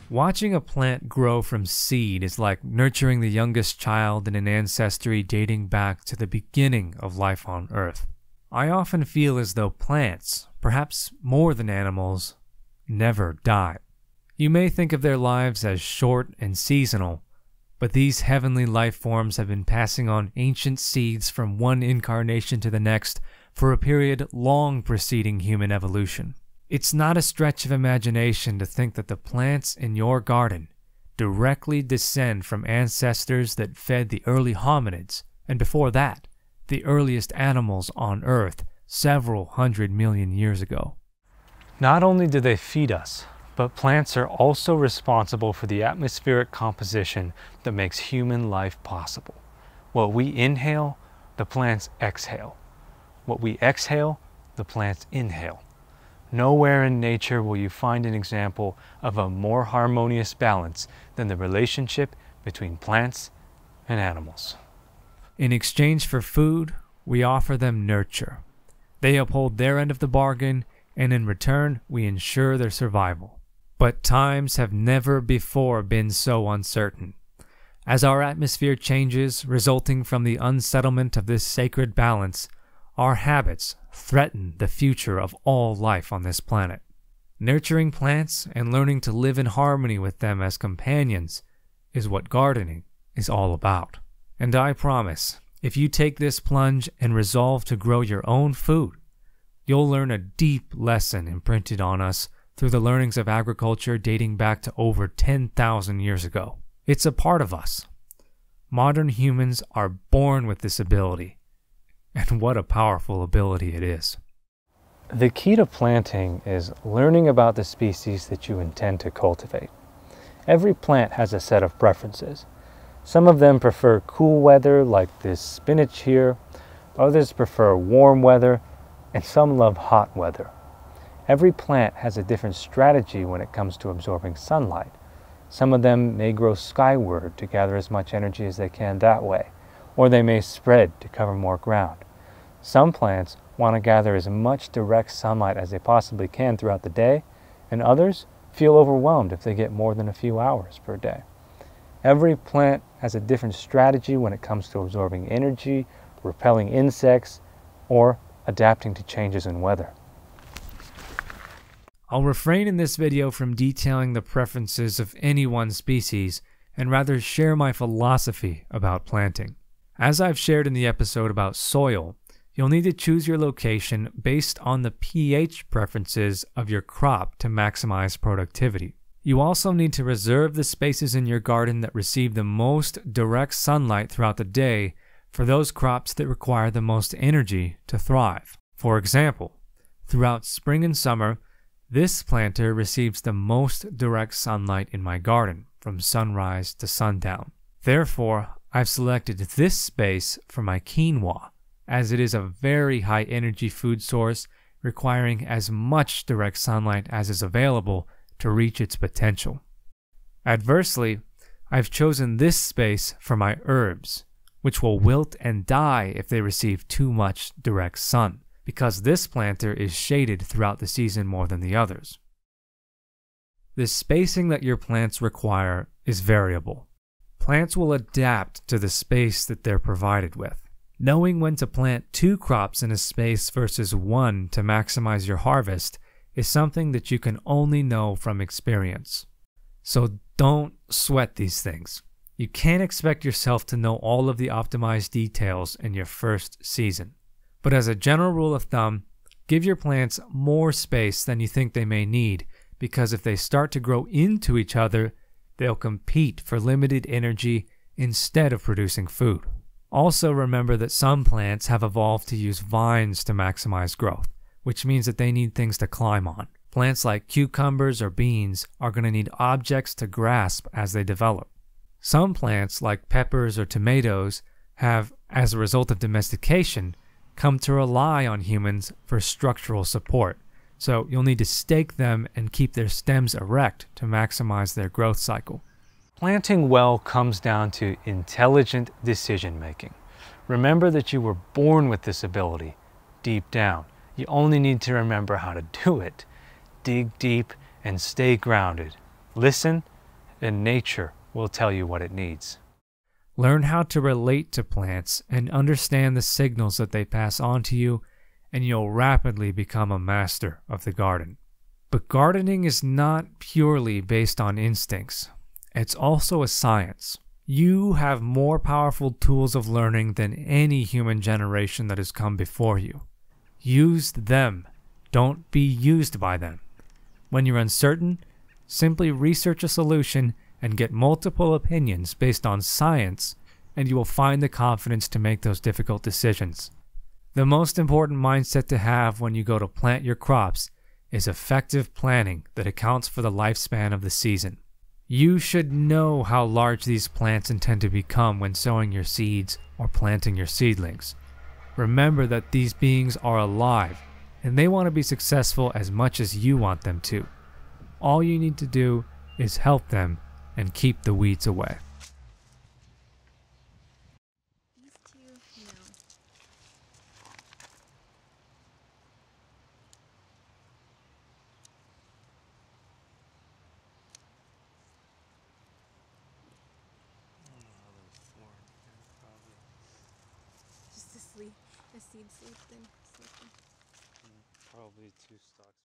Watching a plant grow from seed is like nurturing the youngest child in an ancestry dating back to the beginning of life on Earth. I often feel as though plants, perhaps more than animals, never die. You may think of their lives as short and seasonal, but these heavenly life forms have been passing on ancient seeds from one incarnation to the next for a period long preceding human evolution. It's not a stretch of imagination to think that the plants in your garden directly descend from ancestors that fed the early hominids, and before that, the earliest animals on Earth several 100 million years ago. Not only do they feed us, but plants are also responsible for the atmospheric composition that makes human life possible. What we inhale, the plants exhale. What we exhale, the plants inhale. Nowhere in nature will you find an example of a more harmonious balance than the relationship between plants and animals. In exchange for food, we offer them nurture. They uphold their end of the bargain, and in return, we ensure their survival. But times have never before been so uncertain. As our atmosphere changes, resulting from the unsettlement of this sacred balance, our habits threaten the future of all life on this planet. Nurturing plants and learning to live in harmony with them as companions is what gardening is all about. And I promise, if you take this plunge and resolve to grow your own food, you'll learn a deep lesson imprinted on us through the learnings of agriculture dating back to over 10,000 years ago. It's a part of us. Modern humans are born with this ability. And what a powerful ability it is. The key to planting is learning about the species that you intend to cultivate. Every plant has a set of preferences. Some of them prefer cool weather, like this spinach here. Others prefer warm weather, and some love hot weather. Every plant has a different strategy when it comes to absorbing sunlight. Some of them may grow skyward to gather as much energy as they can that way, or they may spread to cover more ground. Some plants want to gather as much direct sunlight as they possibly can throughout the day, and others feel overwhelmed if they get more than a few hours per day. Every plant has a different strategy when it comes to absorbing energy, repelling insects, or adapting to changes in weather. I'll refrain in this video from detailing the preferences of any one species and rather share my philosophy about planting. As I've shared in the episode about soil, you'll need to choose your location based on the pH preferences of your crop to maximize productivity. You also need to reserve the spaces in your garden that receive the most direct sunlight throughout the day for those crops that require the most energy to thrive. For example, throughout spring and summer, this planter receives the most direct sunlight in my garden from sunrise to sundown. Therefore, I've selected this space for my quinoa, as it is a very high energy food source requiring as much direct sunlight as is available to reach its potential. Adversely, I've chosen this space for my herbs, which will wilt and die if they receive too much direct sun, because this planter is shaded throughout the season more than the others. The spacing that your plants require is variable. Plants will adapt to the space that they're provided with. Knowing when to plant 2 crops in a space versus 1 to maximize your harvest is something that you can only know from experience. So don't sweat these things. You can't expect yourself to know all of the optimized details in your first season. But as a general rule of thumb, give your plants more space than you think they may need, because if they start to grow into each other, they'll compete for limited energy instead of producing food. Also remember that some plants have evolved to use vines to maximize growth, which means that they need things to climb on. Plants like cucumbers or beans are going to need objects to grasp as they develop. Some plants like peppers or tomatoes have, as a result of domestication, come to rely on humans for structural support, so you'll need to stake them and keep their stems erect to maximize their growth cycle. Planting well comes down to intelligent decision making. Remember that you were born with this ability deep down. You only need to remember how to do it. Dig deep and stay grounded. Listen and nature will tell you what it needs. Learn how to relate to plants and understand the signals that they pass on to you, and you'll rapidly become a master of the garden. But gardening is not purely based on instincts. It's also a science. You have more powerful tools of learning than any human generation that has come before you. Use them. Don't be used by them. When you're uncertain, simply research a solution and get multiple opinions based on science, and you will find the confidence to make those difficult decisions. The most important mindset to have when you go to plant your crops is effective planning that accounts for the lifespan of the season. You should know how large these plants intend to become when sowing your seeds or planting your seedlings. Remember that these beings are alive, and they want to be successful as much as you want them to. All you need to do is help them and keep the weeds away. These two, no. Just a seed sleep then. Probably two stalks.